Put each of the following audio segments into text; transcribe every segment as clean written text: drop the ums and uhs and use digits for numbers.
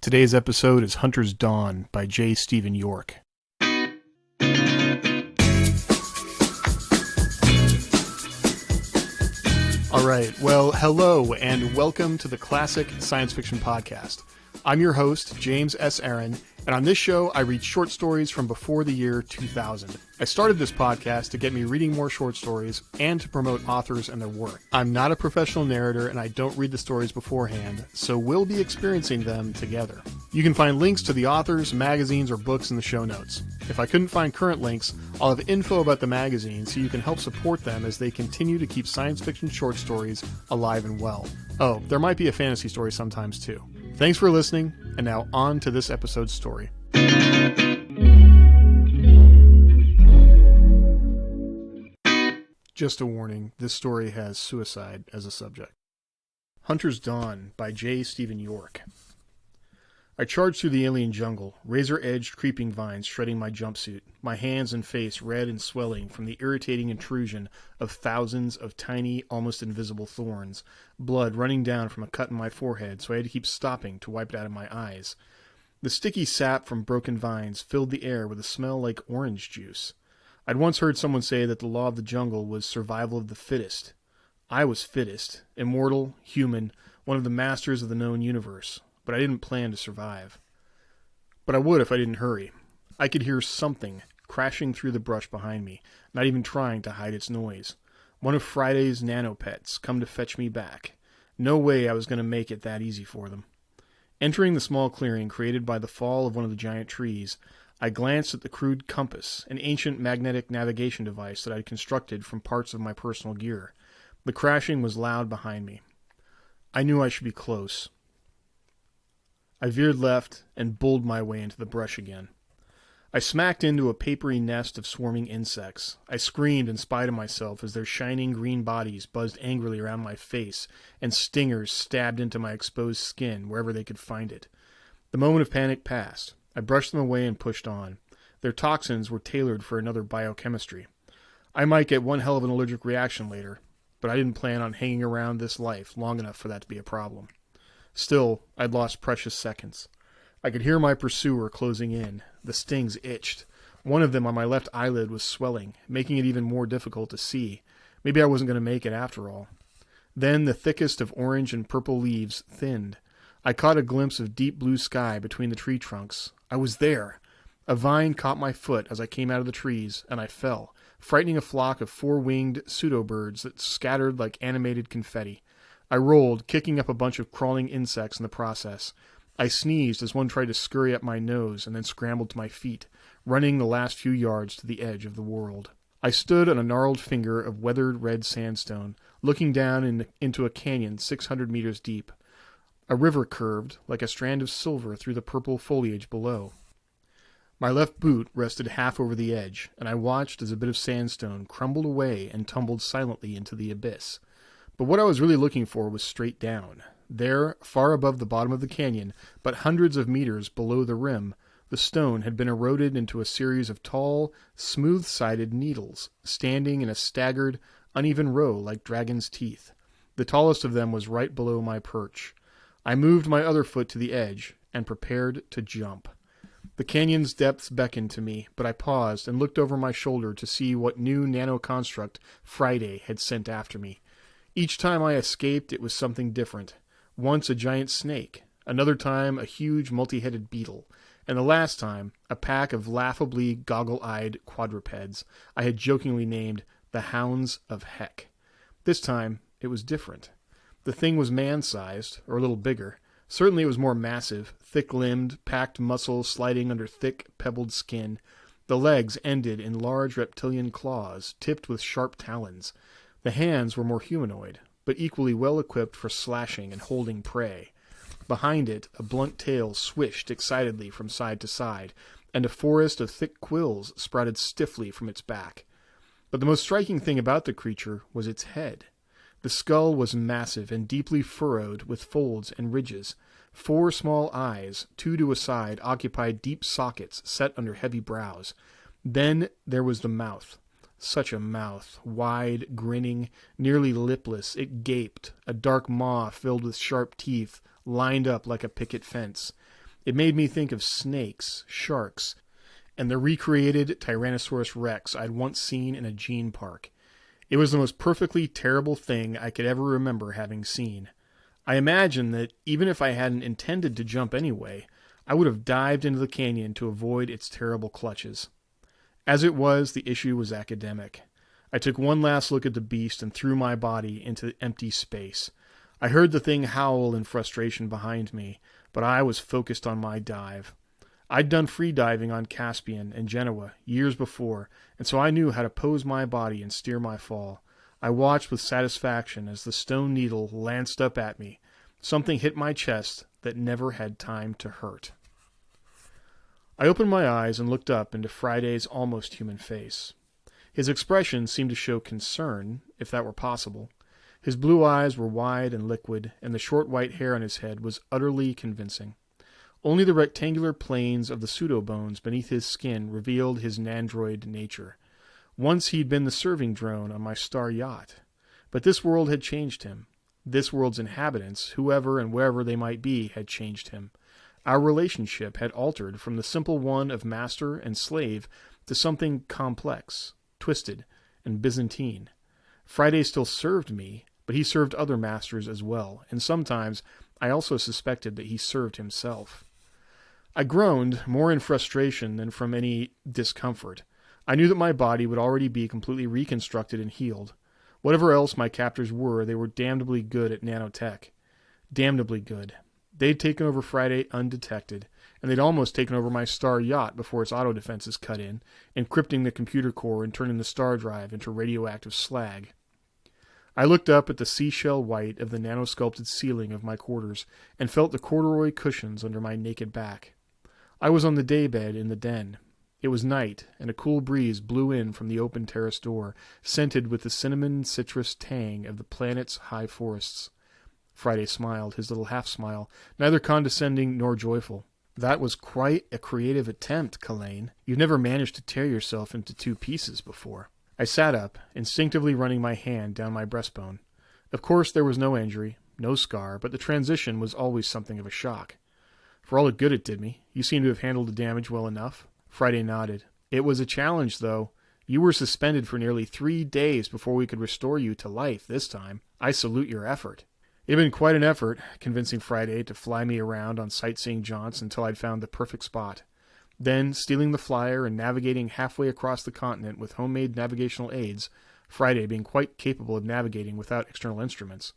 Today's episode is Hunter's Dawn by J. Stephen York. All right, well, hello and welcome to the Classic Science Fiction Podcast. I'm your host, James S. Aaron, and on this show, I read short stories from before the year 2000. I started this podcast to get me reading more short stories and to promote authors and their work. I'm not a professional narrator and I don't read the stories beforehand, so we'll be experiencing them together. You can find links to the authors, magazines, or books in the show notes. If I couldn't find current links, I'll have info about the magazines so you can help support them as they continue to keep science fiction short stories alive and well. Oh, there might be a fantasy story sometimes too. Thanks for listening, and now on to this episode's story. Just a warning, this story has suicide as a subject. Hunter's Dawn by J. Stephen York. I charged through the alien jungle, razor-edged creeping vines shredding my jumpsuit, my hands and face red and swelling from the irritating intrusion of thousands of tiny, almost invisible thorns, blood running down from a cut in my forehead, so I had to keep stopping to wipe it out of my eyes. The sticky sap from broken vines filled the air with a smell like orange juice. I'd once heard someone say that the law of the jungle was survival of the fittest. I was fittest, immortal, human, one of the masters of the known universe. But I didn't plan to survive. But I would if I didn't hurry. I could hear something crashing through the brush behind me, not even trying to hide its noise. One of Friday's nanopets come to fetch me back. No way I was going to make it that easy for them. Entering the small clearing created by the fall of one of the giant trees, I glanced at the crude compass, an ancient magnetic navigation device that I'd constructed from parts of my personal gear. The crashing was loud behind me. I knew I should be close. I veered left and bulled my way into the brush again. I smacked into a papery nest of swarming insects. I screamed in spite of myself as their shining green bodies buzzed angrily around my face and stingers stabbed into my exposed skin wherever they could find it. The moment of panic passed. I brushed them away and pushed on. Their toxins were tailored for another biochemistry. I might get one hell of an allergic reaction later, but I didn't plan on hanging around this life long enough for that to be a problem. Still, I'd lost precious seconds. I could hear my pursuer closing in. The stings itched. One of them on my left eyelid was swelling, making it even more difficult to see. Maybe I wasn't going to make it after all. Then the thickest of orange and purple leaves thinned. I caught a glimpse of deep blue sky between the tree trunks. I was there. A vine caught my foot as I came out of the trees, and I fell, frightening a flock of four-winged pseudo-birds that scattered like animated confetti. I rolled, kicking up a bunch of crawling insects in the process. I sneezed as one tried to scurry up my nose and then scrambled to my feet, running the last few yards to the edge of the world. I stood on a gnarled finger of weathered red sandstone, looking down into a canyon 600 meters deep. A river curved like a strand of silver through the purple foliage below. My left boot rested half over the edge, and I watched as a bit of sandstone crumbled away and tumbled silently into the abyss. But what I was really looking for was straight down. There, far above the bottom of the canyon, but hundreds of meters below the rim, the stone had been eroded into a series of tall, smooth-sided needles, standing in a staggered, uneven row like dragon's teeth. The tallest of them was right below my perch. I moved my other foot to the edge and prepared to jump. The canyon's depths beckoned to me, but I paused and looked over my shoulder to see what new nanoconstruct Friday had sent after me. Each time I escaped, it was something different. Once a giant snake, another time a huge multi-headed beetle, and the last time a pack of laughably goggle-eyed quadrupeds I had jokingly named the Hounds of Heck. This time, it was different. The thing was man-sized, or a little bigger. Certainly it was more massive, thick-limbed, packed muscle sliding under thick, pebbled skin. The legs ended in large reptilian claws, tipped with sharp talons. The hands were more humanoid, but equally well-equipped for slashing and holding prey. Behind it, a blunt tail swished excitedly from side to side, and a forest of thick quills sprouted stiffly from its back. But the most striking thing about the creature was its head. The skull was massive and deeply furrowed with folds and ridges. 4 small eyes, 2 to a side, occupied deep sockets set under heavy brows. Then there was the mouth. Such a mouth, wide, grinning, nearly lipless. It gaped, a dark maw filled with sharp teeth, lined up like a picket fence. It made me think of snakes, sharks, and the recreated Tyrannosaurus Rex I'd once seen in a gene park. It was the most perfectly terrible thing I could ever remember having seen. I imagine that even if I hadn't intended to jump anyway, I would have dived into the canyon to avoid its terrible clutches. As it was, the issue was academic. I took one last look at the beast and threw my body into empty space. I heard the thing howl in frustration behind me, but I was focused on my dive. I'd done free diving on Caspian and Genoa years before, and so I knew how to pose my body and steer my fall. I watched with satisfaction as the stone needle lanced up at me. Something hit my chest that never had time to hurt. I opened my eyes and looked up into Friday's almost human face. His expression seemed to show concern, if that were possible. His blue eyes were wide and liquid, and the short white hair on his head was utterly convincing. Only the rectangular planes of the pseudobones beneath his skin revealed his nandroid nature. Once he'd been the serving drone on my star yacht. But this world had changed him. This world's inhabitants, whoever and wherever they might be, had changed him. Our relationship had altered from the simple one of master and slave to something complex, twisted, and Byzantine. Friday still served me, but he served other masters as well, and sometimes I also suspected that he served himself. I groaned, more in frustration than from any discomfort. I knew that my body would already be completely reconstructed and healed. Whatever else my captors were, they were damnably good at nanotech. Damnably good. They'd taken over Friday undetected, and they'd almost taken over my star yacht before its auto defenses cut in, encrypting the computer core and turning the star drive into radioactive slag. I looked up at the seashell white of the nanosculpted ceiling of my quarters and felt the corduroy cushions under my naked back. I was on the daybed in the den. It was night, and a cool breeze blew in from the open terrace door, scented with the cinnamon citrus tang of the planet's high forests. Friday smiled, his little half-smile, neither condescending nor joyful. That was quite a creative attempt, Kalain. You've never managed to tear yourself into two pieces before. I sat up, instinctively running my hand down my breastbone. Of course there was no injury, no scar, but the transition was always something of a shock. For all the good it did me, you seem to have handled the damage well enough. Friday nodded. It was a challenge, though. You were suspended for nearly 3 days before we could restore you to life this time. I salute your effort. It had been quite an effort, convincing Friday to fly me around on sightseeing jaunts until I'd found the perfect spot. Then, stealing the flyer and navigating halfway across the continent with homemade navigational aids, Friday being quite capable of navigating without external instruments,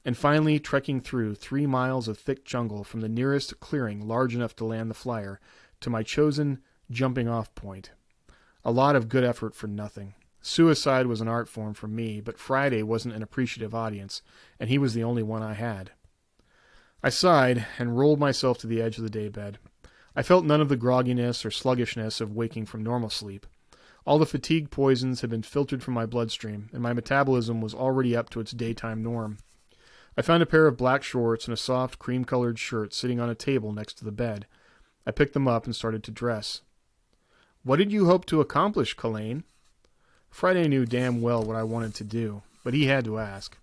and finally trekking through 3 miles of thick jungle from the nearest clearing large enough to land the flyer to my chosen jumping-off point. A lot of good effort for nothing. Suicide was an art form for me, but Friday wasn't an appreciative audience, and he was the only one I had. I sighed and rolled myself to the edge of the daybed. I felt none of the grogginess or sluggishness of waking from normal sleep. All the fatigue poisons had been filtered from my bloodstream, and my metabolism was already up to its daytime norm. I found a pair of black shorts and a soft cream-colored shirt sitting on a table next to the bed. I picked them up and started to dress. What did you hope to accomplish, Kalain? Friday knew damn well what I wanted to do, but he had to ask.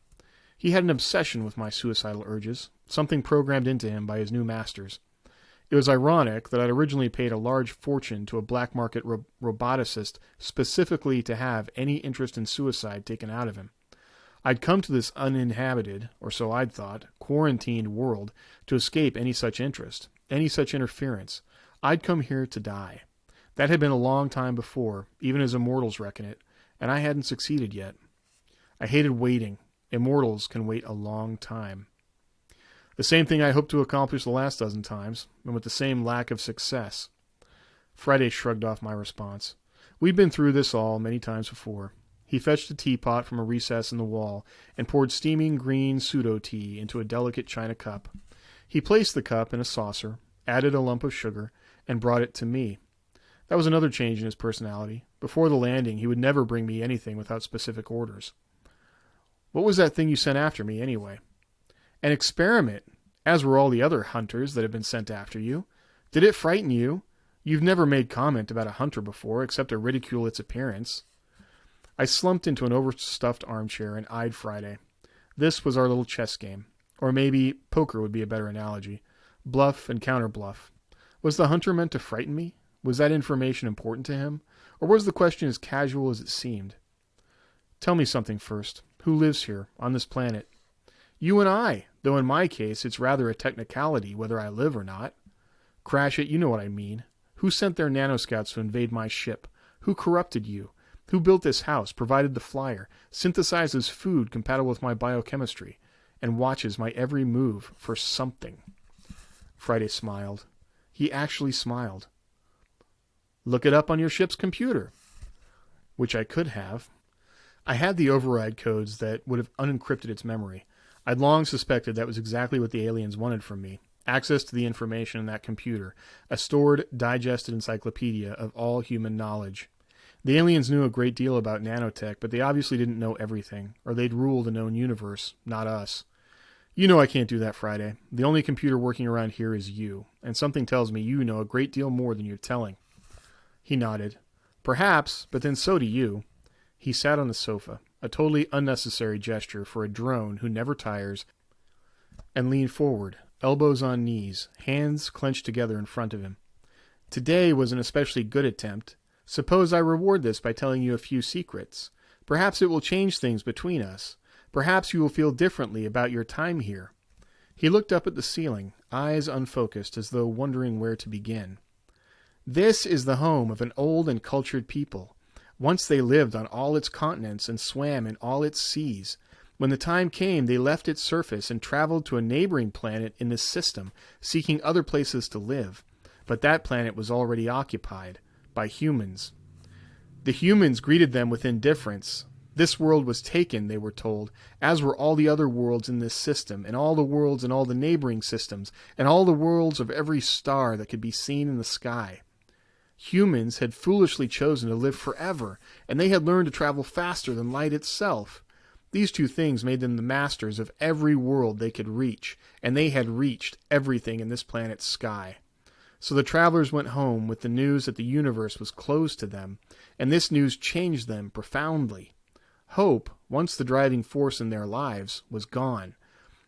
He had an obsession with my suicidal urges, something programmed into him by his new masters. It was ironic that I'd originally paid a large fortune to a black market roboticist specifically to have any interest in suicide taken out of him. I'd come to this uninhabited, or so I'd thought, quarantined world to escape any such interest, any such interference. I'd come here to die. That had been a long time before, even as immortals reckon it, and I hadn't succeeded yet. I hated waiting. Immortals can wait a long time. The same thing I hoped to accomplish the last dozen times, and with the same lack of success. Friday shrugged off my response. We'd been through this all many times before. He fetched a teapot from a recess in the wall and poured steaming green pseudo-tea into a delicate china cup. He placed the cup in a saucer, added a lump of sugar, and brought it to me. That was another change in his personality. Before the landing, he would never bring me anything without specific orders. What was that thing you sent after me, anyway? An experiment, as were all the other hunters that have been sent after you. Did it frighten you? You've never made comment about a hunter before, except to ridicule its appearance. I slumped into an overstuffed armchair and eyed Friday. This was our little chess game. Or maybe poker would be a better analogy. Bluff and counter-bluff. Was the hunter meant to frighten me? Was that information important to him? Or was the question as casual as it seemed? Tell me something first. Who lives here, on this planet? You and I, though in my case it's rather a technicality whether I live or not. Crash it, you know what I mean. Who sent their nanoscouts to invade my ship? Who corrupted you? Who built this house, provided the flyer, synthesizes food compatible with my biochemistry, and watches my every move for something? Friday smiled. He actually smiled. Look it up on your ship's computer. Which I could have. I had the override codes that would have unencrypted its memory. I'd long suspected that was exactly what the aliens wanted from me. Access to the information in that computer. A stored, digested encyclopedia of all human knowledge. The aliens knew a great deal about nanotech, but they obviously didn't know everything, or they'd rule the known universe, not us. You know I can't do that, Friday. The only computer working around here is you, and something tells me you know a great deal more than you're telling. He nodded. Perhaps, but then so do you. He sat on the sofa, a totally unnecessary gesture for a drone who never tires, and leaned forward, elbows on knees, hands clenched together in front of him. Today was an especially good attempt. Suppose I reward this by telling you a few secrets. Perhaps it will change things between us. Perhaps you will feel differently about your time here. He looked up at the ceiling, eyes unfocused, as though wondering where to begin. This is the home of an old and cultured people. Once they lived on all its continents and swam in all its seas. When the time came, they left its surface and traveled to a neighboring planet in this system, seeking other places to live. But that planet was already occupied by humans. The humans greeted them with indifference. This world was taken, they were told, as were all the other worlds in this system, and all the worlds in all the neighboring systems, and all the worlds of every star that could be seen in the sky. Humans had foolishly chosen to live forever, and they had learned to travel faster than light itself. These two things made them the masters of every world they could reach, and they had reached everything in this planet's sky. So the travelers went home with the news that the universe was closed to them, and this news changed them profoundly. Hope, once the driving force in their lives, was gone.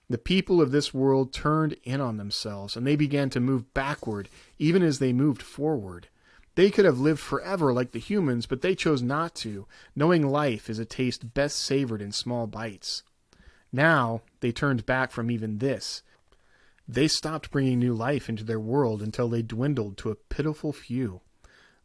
The people of this world turned in on themselves, and they began to move backward, even as they moved forward. They could have lived forever like the humans, but they chose not to, knowing life is a taste best savored in small bites. Now, they turned back from even this. They stopped bringing new life into their world until they dwindled to a pitiful few.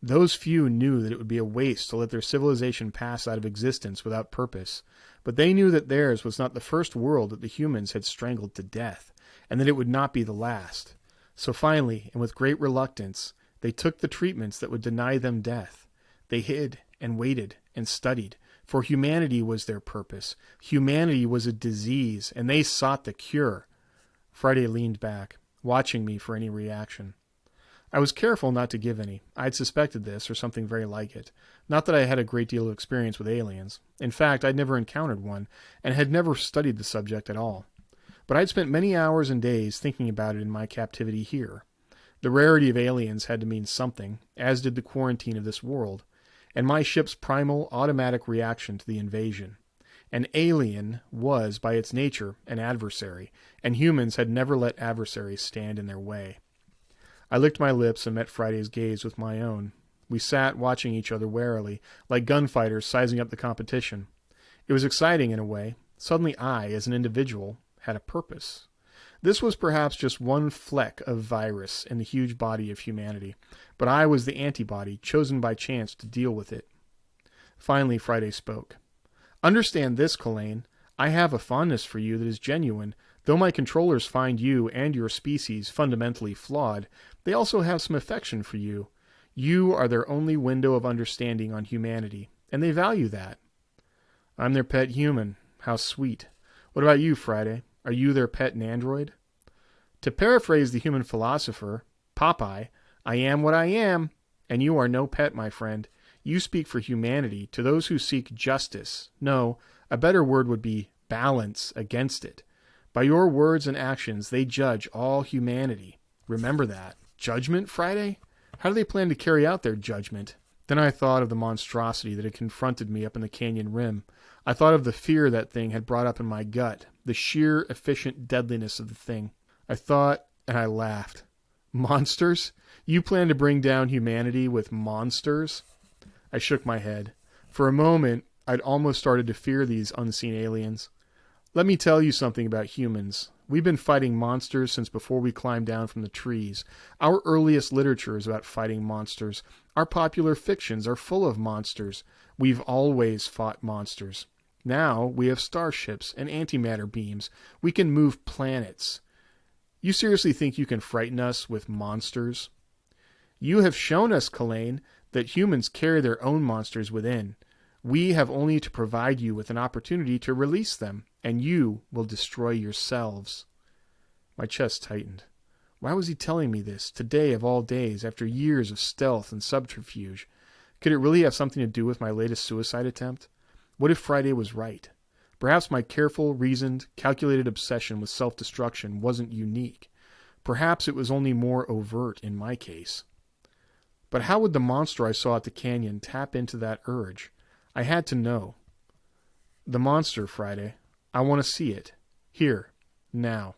Those few knew that it would be a waste to let their civilization pass out of existence without purpose, but they knew that theirs was not the first world that the humans had strangled to death, and that it would not be the last. So finally, and with great reluctance, they took the treatments that would deny them death. They hid and waited and studied, for humanity was their purpose. Humanity was a disease, and they sought the cure. Friday leaned back, watching me for any reaction. I was careful not to give any. I'd suspected this, or something very like it. Not that I had a great deal of experience with aliens. In fact, I'd never encountered one, and had never studied the subject at all. But I'd spent many hours and days thinking about it in my captivity here. The rarity of aliens had to mean something, as did the quarantine of this world, and my ship's primal, automatic reaction to the invasion. An alien was, by its nature, an adversary, and humans had never let adversaries stand in their way. I licked my lips and met Friday's gaze with my own. We sat watching each other warily, like gunfighters sizing up the competition. It was exciting in a way. Suddenly I, as an individual, had a purpose. This was perhaps just one fleck of virus in the huge body of humanity, but I was the antibody chosen by chance to deal with it. Finally, Friday spoke. Understand this, Kalain. I have a fondness for you that is genuine. Though my controllers find you and your species fundamentally flawed, they also have some affection for you. You are their only window of understanding on humanity, and they value that. I'm their pet human. How sweet. What about you, Friday? Are you their pet android? To paraphrase the human philosopher, Popeye, I am what I am, and you are no pet, my friend. You speak for humanity to those who seek justice. No, a better word would be balance against it. By your words and actions, they judge all humanity. Remember that. Judgment, Friday? How do they plan to carry out their judgment? Then I thought of the monstrosity that had confronted me up in the canyon rim. I thought of the fear that thing had brought up in my gut, the sheer, efficient deadliness of the thing. I thought, and I laughed. Monsters? You plan to bring down humanity with monsters? I shook my head. For a moment, I'd almost started to fear these unseen aliens. Let me tell you something about humans. We've been fighting monsters since before we climbed down from the trees. Our earliest literature is about fighting monsters. Our popular fictions are full of monsters. We've always fought monsters. Now we have starships and antimatter beams. We can move planets. You seriously think you can frighten us with monsters? You have shown us, Kalain, that humans carry their own monsters within. We have only to provide you with an opportunity to release them, and you will destroy yourselves. My chest tightened. Why was he telling me this, today of all days, after years of stealth and subterfuge? Could it really have something to do with my latest suicide attempt? What if Friday was right? Perhaps my careful, reasoned, calculated obsession with self-destruction wasn't unique. Perhaps it was only more overt in my case. But how would the monster I saw at the canyon tap into that urge? I had to know. The monster, Friday. I want to see it. Here. Now.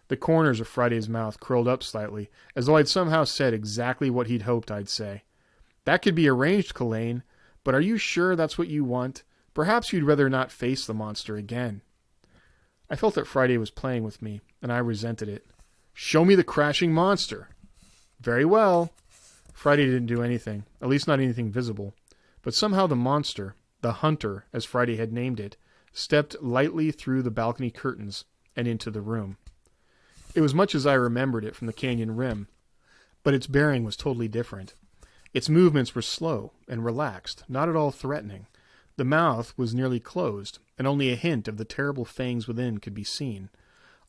The corners of Friday's mouth curled up slightly, as though I'd somehow said exactly what he'd hoped I'd say. That could be arranged, Kalain, but are you sure that's what you want? Perhaps you'd rather not face the monster again. I felt that Friday was playing with me, and I resented it. Show me the crashing monster. Very well. Friday didn't do anything, at least not anything visible. But somehow the monster, the hunter, as Friday had named it, stepped lightly through the balcony curtains and into the room. It was much as I remembered it from the canyon rim, but its bearing was totally different. Its movements were slow and relaxed, not at all threatening. The mouth was nearly closed, and only a hint of the terrible fangs within could be seen.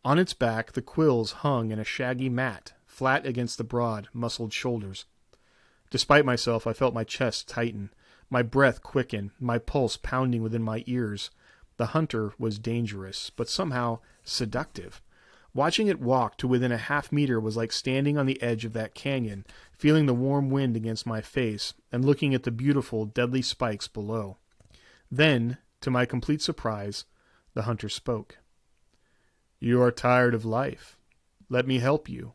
On its back the quills hung in a shaggy mat, flat against the broad, muscled shoulders. Despite myself, I felt my chest tighten, my breath quicken, my pulse pounding within my ears. The hunter was dangerous, but somehow seductive. Watching it walk to within a half-meter was like standing on the edge of that canyon, feeling the warm wind against my face, and looking at the beautiful, deadly spikes below. Then, to my complete surprise, the hunter spoke. You are tired of life. Let me help you.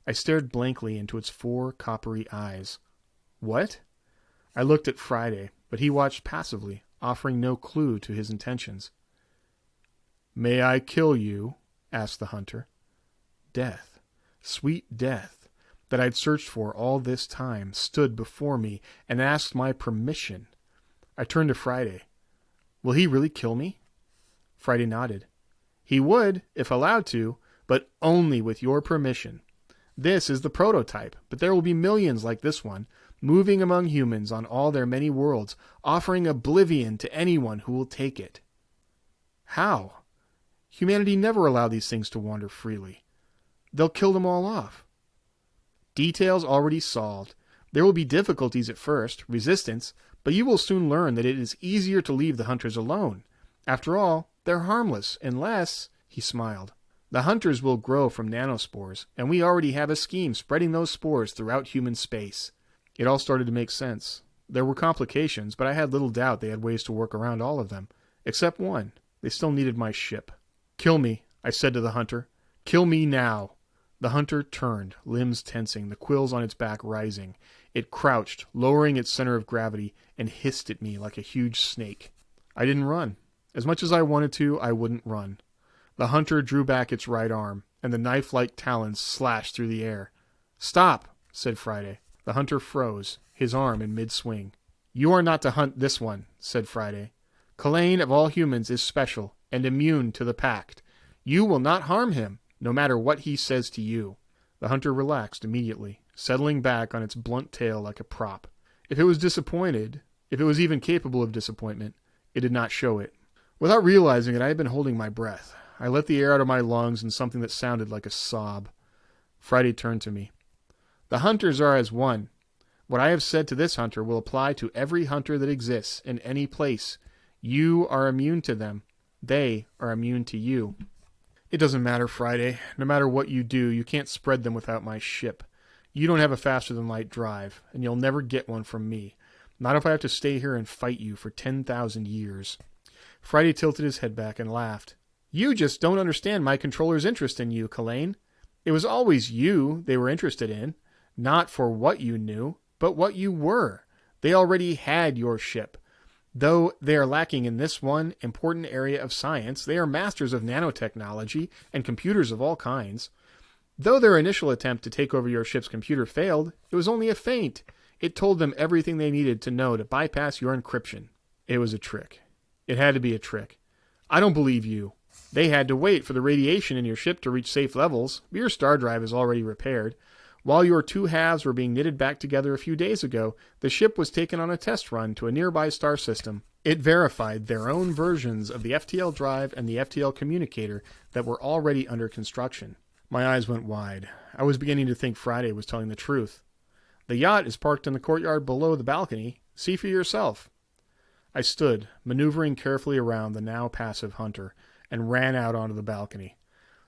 I stared blankly into its 4 coppery eyes. What? I looked at Friday, but he watched passively, offering no clue to his intentions. May I kill you? Asked the hunter. Death, sweet death, that I'd searched for all this time, stood before me and asked my permission. I turned to Friday. Will he really kill me? Friday nodded. He would, if allowed to, but only with your permission. This is the prototype, but there will be millions like this one, moving among humans on all their many worlds, offering oblivion to anyone who will take it. How? Humanity never allowed these things to wander freely. They'll kill them all off. Details already solved. There will be difficulties at first, resistance, but you will soon learn that it is easier to leave the hunters alone. After all, they're harmless, unless... He smiled. The hunters will grow from nanospores, and we already have a scheme spreading those spores throughout human space. It all started to make sense. There were complications, but I had little doubt they had ways to work around all of them. Except one. They still needed my ship. Kill me, I said to the hunter. Kill me now. The hunter turned, limbs tensing, the quills on its back rising. It crouched, lowering its center of gravity, and hissed at me like a huge snake. I didn't run. As much as I wanted to, I wouldn't run. The hunter drew back its right arm, and the knife-like talons slashed through the air. Stop, said Friday. The hunter froze, his arm in mid-swing. You are not to hunt this one, said Friday. Kalain of all humans is special and immune to the pact. You will not harm him, no matter what he says to you. The hunter relaxed immediately, settling back on its blunt tail like a prop. If it was disappointed, if it was even capable of disappointment, it did not show it. Without realizing it, I had been holding my breath. I let the air out of my lungs in something that sounded like a sob. Friday turned to me. The hunters are as one. What I have said to this hunter will apply to every hunter that exists in any place. You are immune to them. They are immune to you. It doesn't matter, Friday. No matter what you do, you can't spread them without my ship. You don't have a faster-than-light drive, and you'll never get one from me. Not if I have to stay here and fight you for 10,000 years. Friday tilted his head back and laughed. You just don't understand my controller's interest in you, Kalain. It was always you they were interested in, not for what you knew, but what you were. They already had your ship. Though they are lacking in this one important area of science, they are masters of nanotechnology and computers of all kinds. Though their initial attempt to take over your ship's computer failed, it was only a feint. It told them everything they needed to know to bypass your encryption. It was a trick. It had to be a trick. I don't believe you. They had to wait for the radiation in your ship to reach safe levels. Your star drive is already repaired. While your two halves were being knitted back together a few days ago, the ship was taken on a test run to a nearby star system. It verified their own versions of the FTL drive and the FTL communicator that were already under construction. My eyes went wide. I was beginning to think Friday was telling the truth. The yacht is parked in the courtyard below the balcony. See for yourself. I stood, maneuvering carefully around the now passive Hunter, and ran out onto the balcony.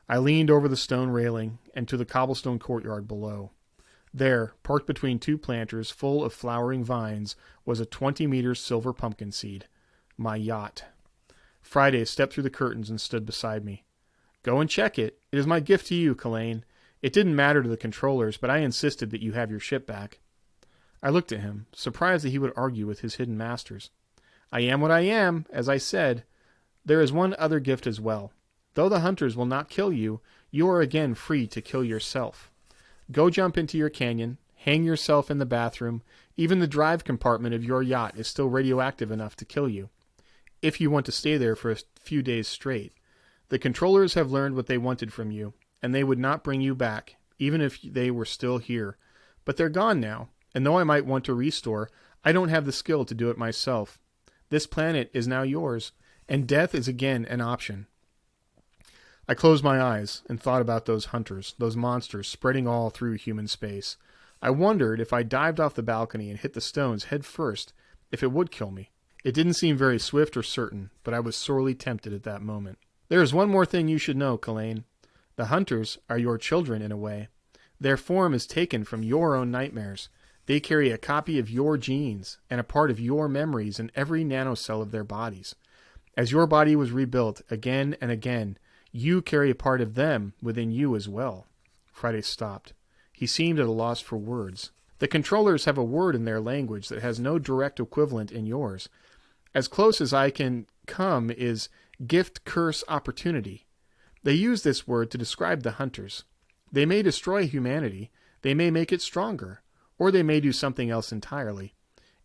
I leaned over the stone railing and to the cobblestone courtyard below. There, parked between two planters full of flowering vines, was a 20-meter silver pumpkin seed. My yacht. Friday stepped through the curtains and stood beside me. Go and check it. It is my gift to you, Kalain. It didn't matter to the controllers, but I insisted that you have your ship back. I looked at him, surprised that he would argue with his hidden masters. I am what I am, as I said. There is one other gift as well. Though the hunters will not kill you, you are again free to kill yourself. Go jump into your canyon, hang yourself in the bathroom. Even the drive compartment of your yacht is still radioactive enough to kill you, if you want to stay there for a few days straight. The controllers have learned what they wanted from you, and they would not bring you back, even if they were still here. But they're gone now, and though I might want to restore, I don't have the skill to do it myself. This planet is now yours, and death is again an option. I closed my eyes and thought about those hunters, those monsters spreading all through human space. I wondered if I dived off the balcony and hit the stones head first, if it would kill me. It didn't seem very swift or certain, but I was sorely tempted at that moment. There is one more thing you should know, Kalain. The hunters are your children in a way. Their form is taken from your own nightmares. They carry a copy of your genes and a part of your memories in every nanocell of their bodies. As your body was rebuilt again and again, you carry a part of them within you as well. Friday stopped. He seemed at a loss for words. The controllers have a word in their language that has no direct equivalent in yours. As close as I can come is gift, curse, opportunity. They use this word to describe the hunters. They may destroy humanity, they may make it stronger, or they may do something else entirely.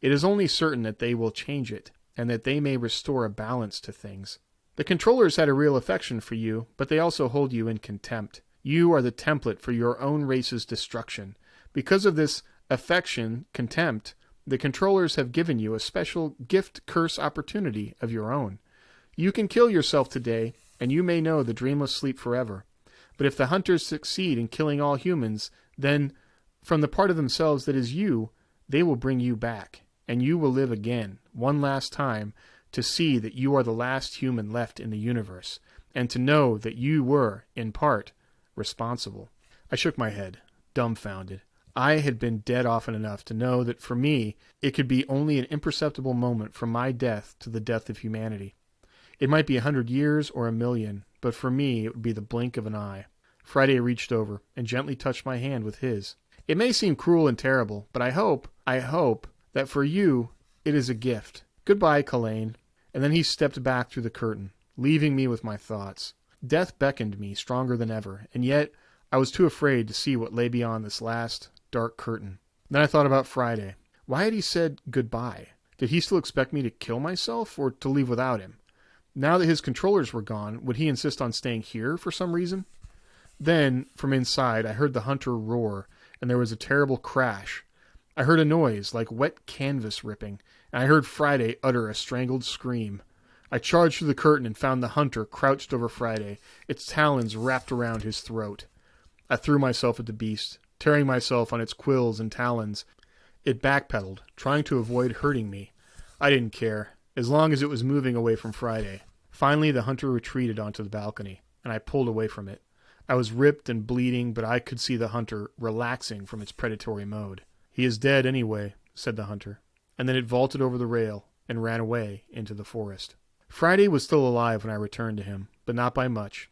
It is only certain that they will change it, and that they may restore a balance to things. The controllers had a real affection for you, but they also hold you in contempt. You are the template for your own race's destruction. Because of this affection, contempt, the controllers have given you a special gift-curse opportunity of your own. You can kill yourself today, and you may know the dreamless sleep forever. But if the hunters succeed in killing all humans, then, from the part of themselves that is you, they will bring you back, and you will live again, one last time, to see that you are the last human left in the universe, and to know that you were, in part, responsible. I shook my head, dumbfounded. I had been dead often enough to know that for me, it could be only an imperceptible moment from my death to the death of humanity. It might be 100 years or 1,000,000, but for me it would be the blink of an eye. Friday reached over and gently touched my hand with his. It may seem cruel and terrible, but I hope that for you it is a gift. Goodbye, Kalain. And then he stepped back through the curtain, leaving me with my thoughts. Death beckoned me stronger than ever, and yet I was too afraid to see what lay beyond this last, dark curtain. Then I thought about Friday. Why had he said goodbye? Did he still expect me to kill myself, or to leave without him? Now that his controllers were gone, would he insist on staying here for some reason? Then, from inside, I heard the hunter roar, and there was a terrible crash. I heard a noise like wet canvas ripping, and I heard Friday utter a strangled scream. I charged through the curtain and found the hunter crouched over Friday, its talons wrapped around his throat. I threw myself at the beast, tearing myself on its quills and talons. It backpedaled, trying to avoid hurting me. I didn't care, as long as it was moving away from Friday. Finally, the hunter retreated onto the balcony, and I pulled away from it. I was ripped and bleeding, but I could see the hunter relaxing from its predatory mode. "He is dead anyway," said the hunter, and then it vaulted over the rail and ran away into the forest. Friday was still alive when I returned to him, but not by much.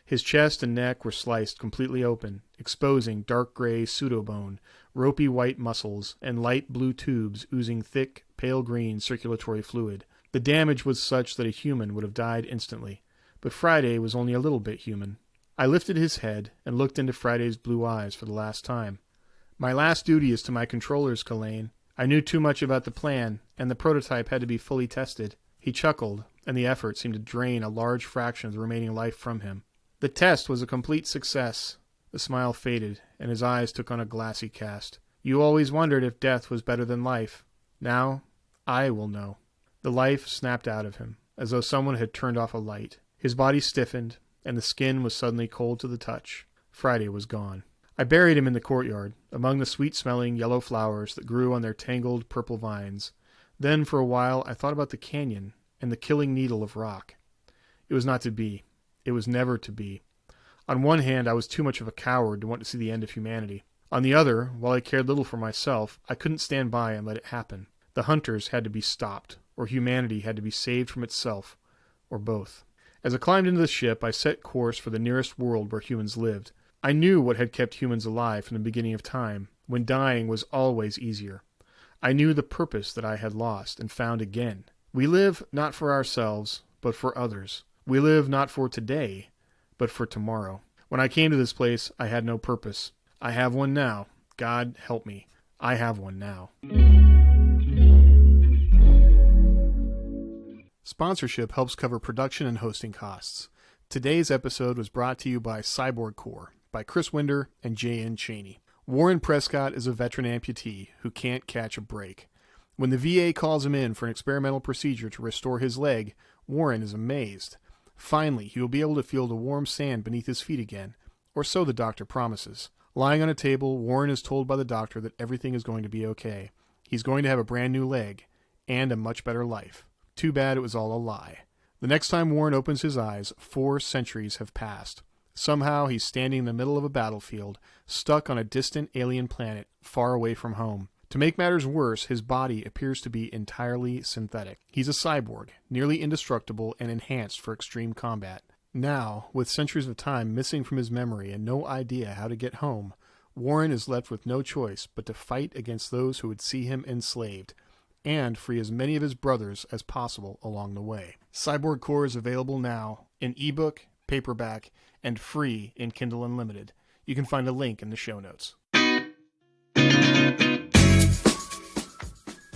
His chest and neck were sliced completely open, exposing dark gray pseudobone, ropey white muscles, and light blue tubes oozing thick, pale green circulatory fluid. The damage was such that a human would have died instantly, but Friday was only a little bit human. I lifted his head and looked into Friday's blue eyes for the last time. My last duty is to my controllers, Kalain. I knew too much about the plan, and the prototype had to be fully tested. He chuckled, and the effort seemed to drain a large fraction of the remaining life from him. The test was a complete success. The smile faded, and his eyes took on a glassy cast. You always wondered if death was better than life. Now, I will know. The life snapped out of him, as though someone had turned off a light. His body stiffened, and the skin was suddenly cold to the touch. Friday was gone. I buried him in the courtyard, among the sweet-smelling yellow flowers that grew on their tangled purple vines. Then, for a while, I thought about the canyon and the killing needle of rock. It was not to be. It was never to be. On one hand, I was too much of a coward to want to see the end of humanity. On the other, while I cared little for myself, I couldn't stand by and let it happen. The hunters had to be stopped, or humanity had to be saved from itself, or both. As I climbed into the ship, I set course for the nearest world where humans lived. I knew what had kept humans alive from the beginning of time, when dying was always easier. I knew the purpose that I had lost and found again. We live not for ourselves, but for others. We live not for today, but for tomorrow. When I came to this place, I had no purpose. I have one now. God help me. I have one now. Sponsorship helps cover production and hosting costs. Today's episode was brought to you by Cyborg Corps, by Chris Winder and J.N. Cheney. Warren Prescott is a veteran amputee who can't catch a break. When the VA calls him in for an experimental procedure to restore his leg, Warren is amazed. Finally, he will be able to feel the warm sand beneath his feet again, or so the doctor promises. Lying on a table, Warren is told by the doctor that everything is going to be okay. He's going to have a brand new leg, and a much better life. Too bad it was all a lie. The next time Warren opens his eyes, 4 centuries have passed. Somehow he's standing in the middle of a battlefield, stuck on a distant alien planet, far away from home. To make matters worse, his body appears to be entirely synthetic. He's a cyborg, nearly indestructible and enhanced for extreme combat. Now, with centuries of time missing from his memory and no idea how to get home, Warren is left with no choice but to fight against those who would see him enslaved, and free as many of his brothers as possible along the way. Cyborg Corps is available now in ebook, paperback, and free in Kindle Unlimited. You can find a link in the show notes.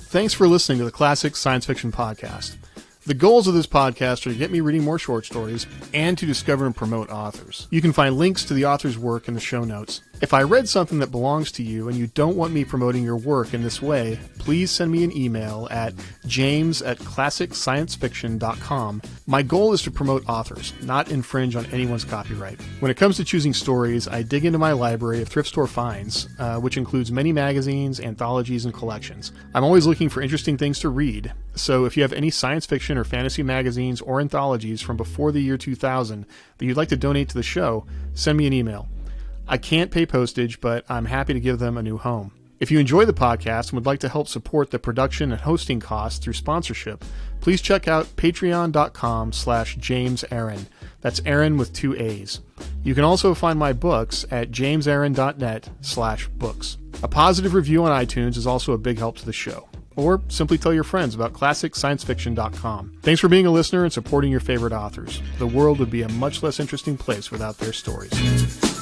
Thanks for listening to the Classic Science Fiction Podcast. The goals of this podcast are to get me reading more short stories and to discover and promote authors. You can find links to the author's work in the show notes. If I read something that belongs to you and you don't want me promoting your work in this way, please send me an email at james@classicsciencefiction.com. My goal is to promote authors, not infringe on anyone's copyright. When it comes to choosing stories, I dig into my library of thrift store finds, which includes many magazines, anthologies, and collections. I'm always looking for interesting things to read, so if you have any science fiction or fantasy magazines or anthologies from before the year 2000 that you'd like to donate to the show, send me an email. I can't pay postage, but I'm happy to give them a new home. If you enjoy the podcast and would like to help support the production and hosting costs through sponsorship, please check out patreon.com/JamesAaron. That's Aaron with 2 A's. You can also find my books at jamesaaron.net/books. A positive review on iTunes is also a big help to the show. Or simply tell your friends about ClassicScienceFiction.com. Thanks for being a listener and supporting your favorite authors. The world would be a much less interesting place without their stories.